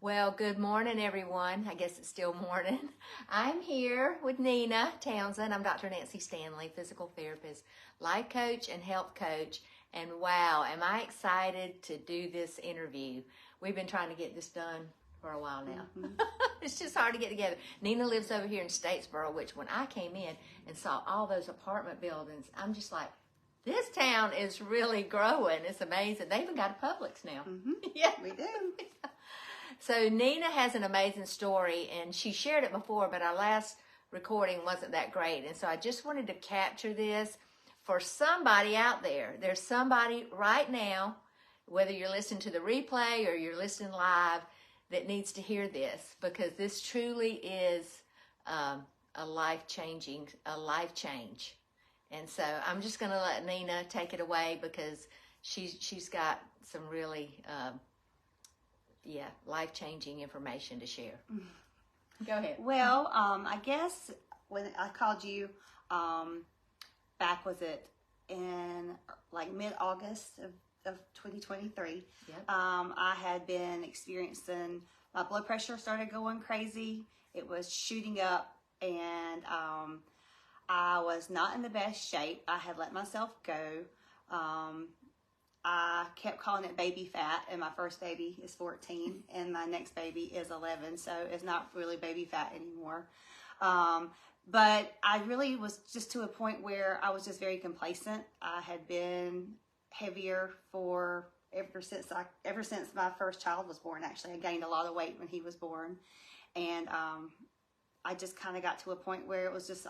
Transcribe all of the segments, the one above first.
Well, good morning, everyone. I guess it's still morning. I'm here with Nina Townsend. I'm Dr. Nancy Stanley, physical therapist, life coach, and health coach. And wow, am I excited to do this interview. We've been trying to get this done for a while now. Mm-hmm. It's just hard to get together. Nina lives over here in Statesboro, which when I came in and saw all those apartment buildings, I'm just like, this town is really growing. It's amazing. They even got a Publix now. Mm-hmm. Yeah, we do. So Nina has an amazing story, and she shared it before, but our last recording wasn't that great. And so I just wanted to capture this for somebody out there. There's somebody right now, whether you're listening to the replay or you're listening live, that needs to hear this, because this truly is a life change. And so I'm just going to let Nina take it away, because she's got some really life-changing information to share. Go ahead. Well, I guess when I called you back, was it in like mid-August of 2023? Yep. I had been experiencing, my blood pressure started going crazy. It was shooting up, and I was not in the best shape. I had let myself go. I kept calling it baby fat, and my first baby is 14 and my next baby is 11, so it's not really baby fat anymore. But I really was just to a point where I was just very complacent. I had been heavier for ever since my first child was born. Actually, I gained a lot of weight when he was born, and I just kind of got to a point where it was just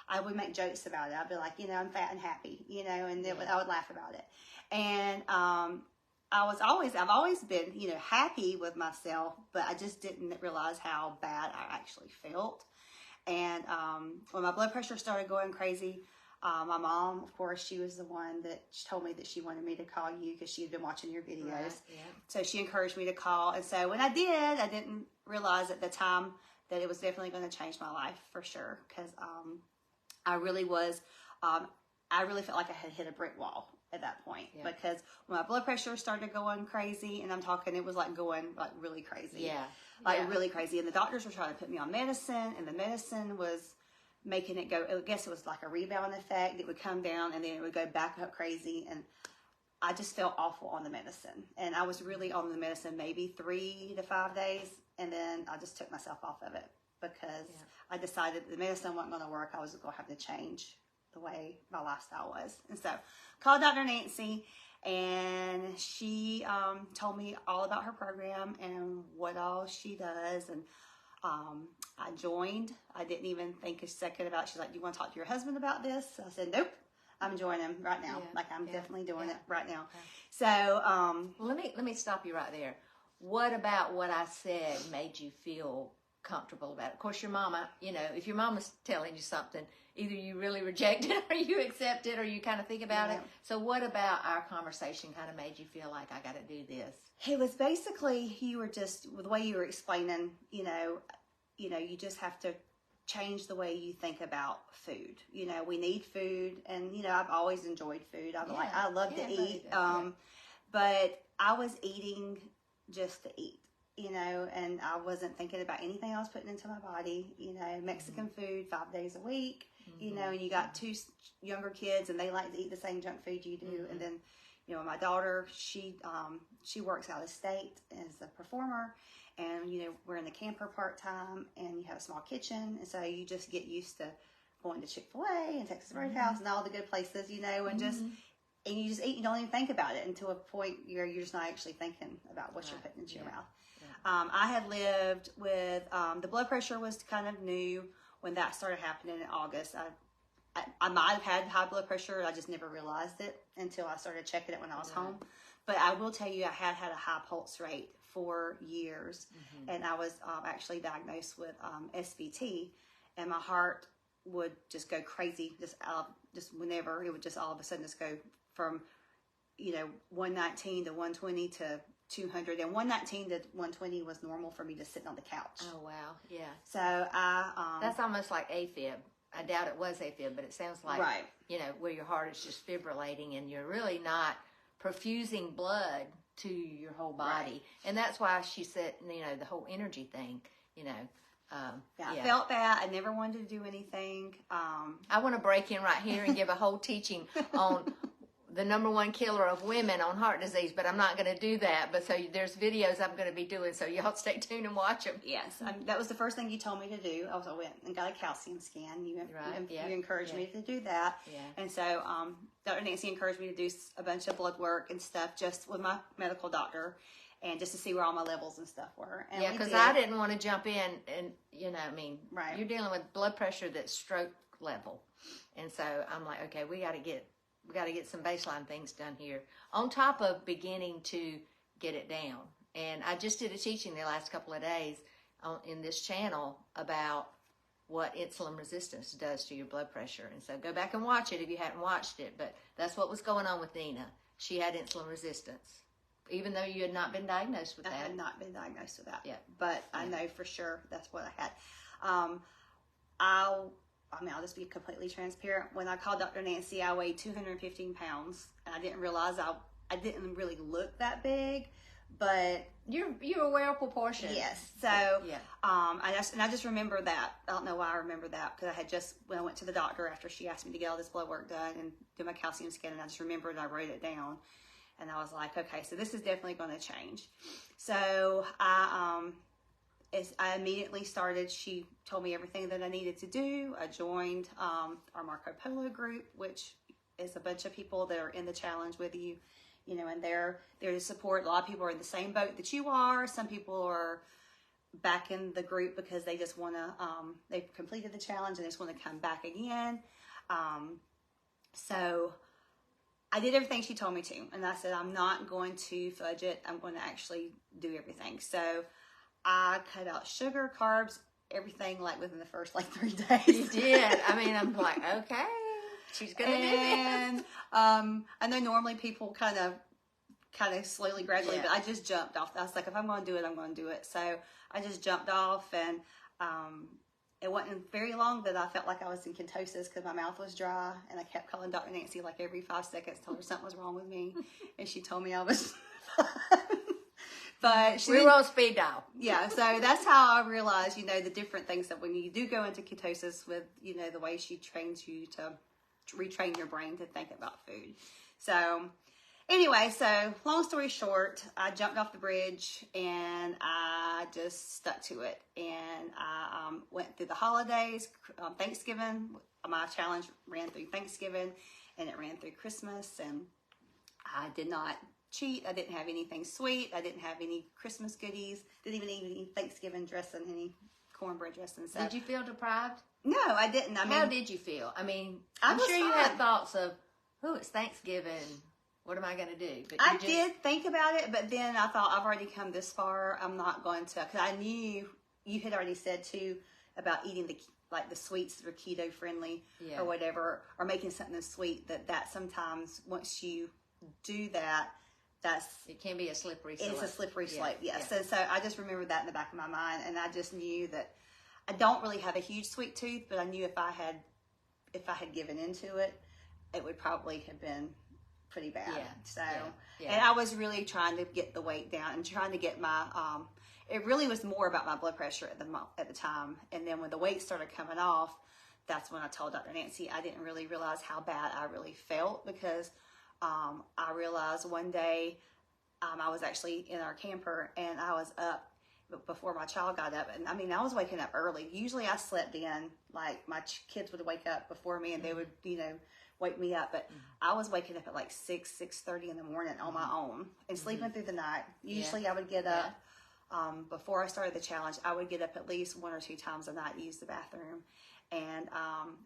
I would make jokes about it. I'd be like, I'm fat and happy, and I would laugh about it. And I've always been, happy with myself, but I just didn't realize how bad I actually felt. And when my blood pressure started going crazy, my mom, of course, she was the one that told me that she wanted me to call you because she had been watching your videos. Right, yeah. So she encouraged me to call. And so when I did, I didn't realize at the time that it was definitely going to change my life for sure. Because I really felt like I had hit a brick wall at that point. Yeah. Because when my blood pressure started going crazy, and I'm talking, it was like going like really crazy. Really crazy. And the doctors were trying to put me on medicine, and the medicine was making it go, I guess it was like a rebound effect. It would come down and then it would go back up crazy. And I just felt awful on the medicine. And I was really on the medicine maybe 3 to 5 days. And then I just took myself off of it because I decided the medicine wasn't going to work. I was going to have to change the way my lifestyle was. And so called Dr. Nancy, and she told me all about her program and what all she does. And I joined. I didn't even think a second about it. She's like, do you want to talk to your husband about this? I said, nope, I'm joining him right now. I'm definitely doing it right now. So well, let me stop you right there. What about what I said made you feel comfortable about it? Of course, your mama, if your mama's telling you something, either you really reject it or you accept it or you kind of think about it. So what about our conversation kind of made you feel like I got to do this? It was basically, you were just, the way you were explaining, you just have to change the way you think about food. We need food, and, I've always enjoyed food. I love to eat. But I was eating just to eat. And I wasn't thinking about anything I was putting into my body. Mexican food 5 days a week. And you got 2 younger kids, and they like to eat the same junk food you do. And then, my daughter, she works out of state as a performer, and we're in the camper part time, and you have a small kitchen, and so you just get used to going to Chick-fil-A and Texas Roadhouse and all the good places, and and you just eat. You don't even think about it until a point where you're just not actually thinking about what you're putting into your mouth. I had lived with, the blood pressure was kind of new when that started happening in August. I might have had high blood pressure. I just never realized it until I started checking it when I was home. But I will tell you, I had a high pulse rate for years. And I was actually diagnosed with SVT, and my heart would just go crazy just whenever. It would just all of a sudden just go from 119 to 120 to 200, and 119 to 120 was normal for me just sitting on the couch. Oh wow, yeah. So I that's almost like AFib. I doubt it was AFib, but it sounds like where your heart is just fibrillating and you're really not perfusing blood to your whole body. Right. And that's why she said, you know, the whole energy thing, you know. I felt that. I never wanted to do anything. I want to break in right here and give a whole teaching on the #1 killer of women on heart disease, but I'm not going to do that. But so there's videos I'm going to be doing, so y'all stay tuned and watch them. Yes, that was the first thing you told me to do. I went and got a calcium scan. You encouraged me to do that. Yeah. And so Dr. Nancy encouraged me to do a bunch of blood work and stuff just with my medical doctor, and just to see where all my levels and stuff were. And because I didn't want to jump in and, you know, I mean, right. You're dealing with blood pressure that's stroke level. And so I'm like, okay, we got to get some baseline things done here on top of beginning to get it down. And I just did a teaching the last couple of days in this channel about what insulin resistance does to your blood pressure. And so go back and watch it if you hadn't watched it. But that's what was going on with Nina. She had insulin resistance, even though you had not been diagnosed with that. I had not been diagnosed with that. Yeah. But I know for sure that's what I had. I'll just be completely transparent. When I called Dr. Nancy, I weighed 215 pounds, and I didn't realize I didn't really look that big, but you're a well proportioned. Yes. So yeah. I just remember that. I don't know why I remember that, because I had just, when I went to the doctor after she asked me to get all this blood work done and do my calcium scan, and I just remembered and I wrote it down, and I was like, okay, so this is definitely going to change. So I immediately started. She told me everything that I needed to do. I joined our Marco Polo group, which is a bunch of people that are in the challenge with you, you know, and they're there to support. A lot of people are in the same boat that you are. Some people are back in the group because they just want to, they've completed the challenge and they just want to come back again. So I did everything she told me to, and I said, I'm not going to fudge it. I'm going to actually do everything. So I cut out sugar, carbs, everything, like within the first 3 days. You did. I mean, I'm like, okay, she's gonna do it. And I know normally people kind of slowly, gradually, but I just jumped off. I was like, if I'm going to do it, I'm going to do it. So I just jumped off, and it wasn't very long that I felt like I was in ketosis because my mouth was dry, and I kept calling Dr. Nancy like every 5 seconds, told her something was wrong with me, and she told me I was fine. But we were on speed dial. Yeah, so that's how I realized, you know, the different things that when you do go into ketosis with, you know, the way she trains you to retrain your brain to think about food. So anyway, so long story short, I jumped off the bridge and I just stuck to it. And I went through the holidays, Thanksgiving. My challenge ran through Thanksgiving and it ran through Christmas, and I did not cheat. I didn't have anything sweet. I didn't have any Christmas goodies. Didn't even eat any Thanksgiving dressing, any cornbread dressing. So did you feel deprived? No, I didn't. I mean, how did you feel? I mean, I'm sure you had fine. thoughts of, oh, it's Thanksgiving. What am I going to do? But I did think about it, but then I thought, I've already come this far. I'm not going to, because I knew you had already said too about eating the sweets that are keto friendly or whatever, or making something sweet. That sometimes once you do that, it can be a slippery slope. It's a slippery slope, yes. Yeah. So I just remembered that in the back of my mind, and I just knew that I don't really have a huge sweet tooth, but I knew if I had given into it, it would probably have been pretty bad. Yeah. So, and I was really trying to get the weight down and trying to get my, it really was more about my blood pressure at the time. And then when the weight started coming off, that's when I told Dr. Nancy I didn't really realize how bad I really felt, because I realized one day I was actually in our camper and I was up before my child got up. And I mean, I was waking up early. Usually I slept in, like my kids would wake up before me and they would, you know, wake me up. But I was waking up at like 6:30 in the morning on my own and sleeping through the night. Usually I would get up, before I started the challenge, I would get up at least 1 or 2 times a night to use the bathroom. And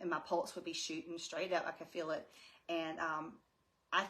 my pulse would be shooting straight up. I could feel it. And I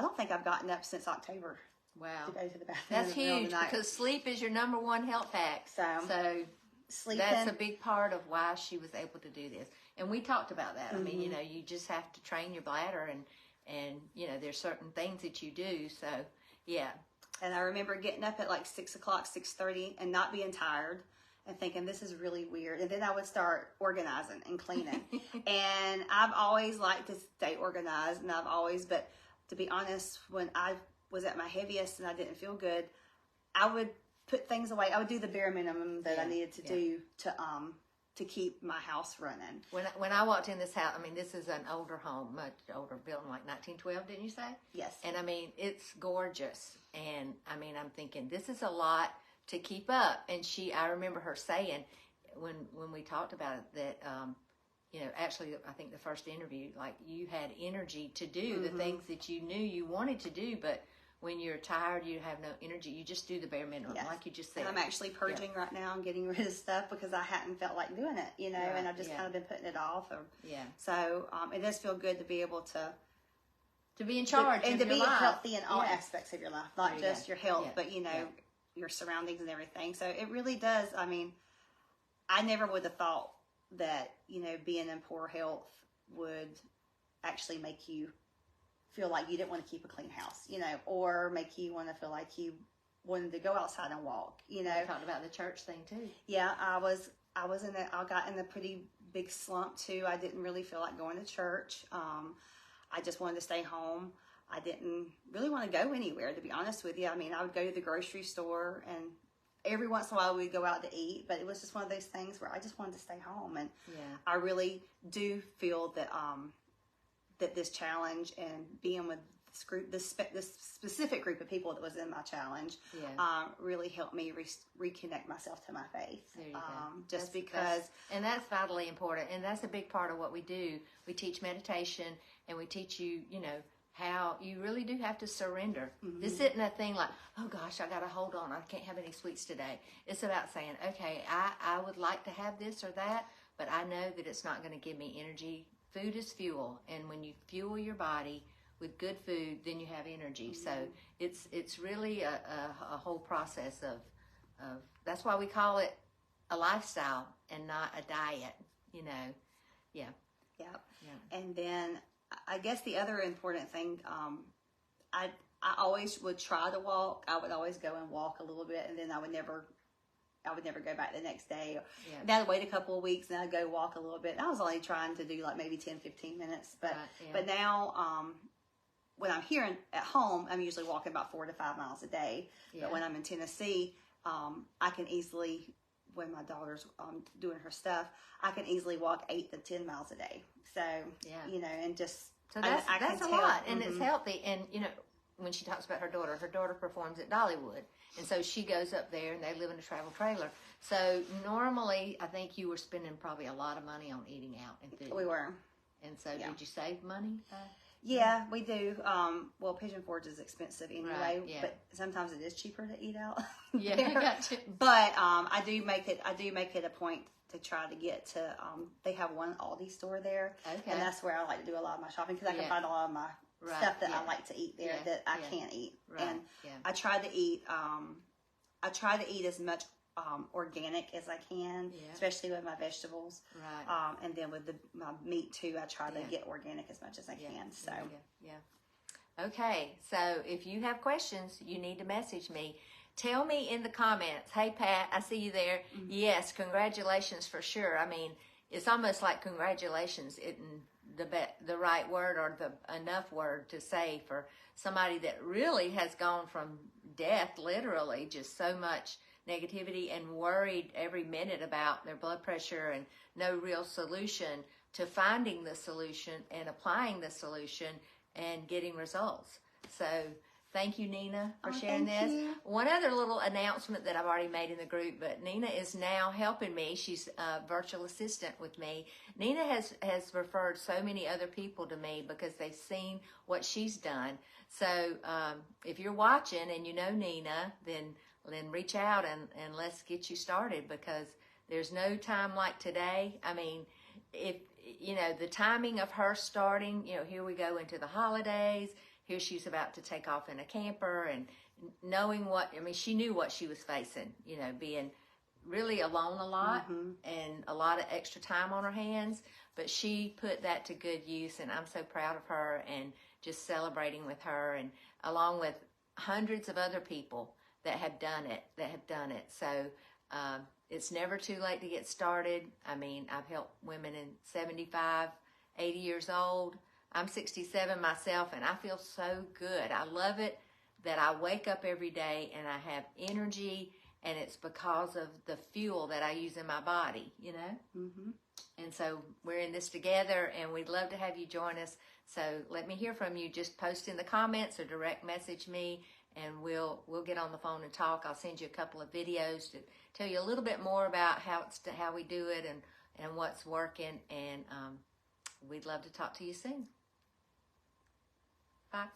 don't think I've gotten up since October. Wow. To go to the bathroom. That's huge, because sleep is your #1 health hack. So sleeping. That's a big part of why she was able to do this. And we talked about that. I mean, you know, you just have to train your bladder, and you know, there's certain things that you do. So, yeah. And I remember getting up at like 6 o'clock, 6:30, and not being tired and thinking, this is really weird. And then I would start organizing and cleaning. And I've always liked to stay organized, and but to be honest, when I was at my heaviest and I didn't feel good, I would put things away. I would do the bare minimum that I needed to do to keep my house running. When I walked in this house, I mean, this is an older home, much older building, like 1912, didn't you say? Yes. And I mean, it's gorgeous. And I mean, I'm thinking, this is a lot to keep up. And I remember her saying, when we talked about it, that, you know, actually, I think the first interview, like, you had energy to do the things that you knew you wanted to do, but when you're tired, you have no energy. You just do the bare minimum, like you just said. And I'm actually purging right now and getting rid of stuff because I hadn't felt like doing it, you know, and I've just kind of been putting it off. So it does feel good to be able to be in charge and of to your be life. Healthy in all aspects of your life, not just your health, but, you know, your surroundings and everything. So it really does. I mean, I never would have thought that, you know, being in poor health would actually make you feel like you didn't want to keep a clean house, you know, or make you want to feel like you wanted to go outside and walk, you know. We talked about the church thing too. Yeah, I got in a pretty big slump too. I didn't really feel like going to church. I just wanted to stay home. I didn't really want to go anywhere, to be honest with you. I mean, I would go to the grocery store and every once in a while we'd go out to eat, but it was just one of those things where I just wanted to stay home. And I really do feel that, that this challenge and being with this group, this specific group of people that was in my challenge, really helped me reconnect myself to my faith. There you go. Just because, and that's vitally important, and that's a big part of what we do. We teach meditation, and we teach you, you know, how you really do have to surrender. This isn't a thing like, oh gosh, I got to hold on, I can't have any sweets today. It's about saying, okay, I would like to have this or that, but I know that it's not going to give me energy. Food is fuel, and when you fuel your body with good food, then you have energy. So it's really a whole process of that's why we call it a lifestyle and not a diet, you know. Yeah. And then I guess the other important thing, I always would try to walk. I would always go and walk a little bit, and then I would never go back the next day. Then I'd wait a couple of weeks and I'd go walk a little bit. I was only trying to do like maybe 10, 15 minutes. But now, when I'm here at home, I'm usually walking about 4 to 5 miles a day. But when I'm in Tennessee, I can easily, when my daughter's doing her stuff, I can easily walk 8 to 10 miles a day. So, you know, and just, so that's a lot, and it's healthy. And, you know, when she talks about her daughter performs at Dollywood. And so she goes up there, and they live in a travel trailer. So normally, I think you were spending probably a lot of money on eating out and food. We were. And so did you save money? Yeah, we do. Well, Pigeon Forge is expensive anyway, Right, but sometimes it is cheaper to eat out. Yeah, I got you. But I do make it a point to try to get to. They have one Aldi store there, and that's where I like to do a lot of my shopping because I can find a lot of my stuff that I like to eat there that I can't eat. And I try to eat. I try to eat as much organic as I can, especially with my vegetables. Right. And then with my meat too, I try to get organic as much as I can. So. Okay, so if you have questions, you need to message me. Tell me in the comments, hey Pat, I see you there. Yes, congratulations for sure. I mean, it's almost like congratulations isn't the right word or the enough word to say for somebody that really has gone from death, literally, just so much negativity and worried every minute about their blood pressure and no real solution, to finding the solution and applying the solution and getting results. So thank you, Nina, for sharing this. One other little announcement that I've already made in the group, but Nina is now helping me. She's a virtual assistant with me. Nina has referred so many other people to me because they've seen what she's done. So if you're watching and you know Nina, then reach out and let's get you started, because there's no time like today. I mean, if, you know, the timing of her starting, you know, here we go into the holidays. Here she's about to take off in a camper, and knowing she knew what she was facing, you know, being really alone a lot and a lot of extra time on her hands, but she put that to good use, and I'm so proud of her and just celebrating with her, and along with hundreds of other people that have done it. So it's never too late to get started. I mean, I've helped women in 75, 80 years old. I'm 67 myself, and I feel so good. I love it. that I wake up every day and I have energy, and it's because of the fuel that I use in my body, you know? Mm-hmm. And so we're in this together, and we'd love to have you join us. So let me hear from you. Just post in the comments or direct message me, and we'll get on the phone and talk. I'll send you a couple of videos to tell you a little bit more about how we do it and what's working. And we'd love to talk to you soon. Bye.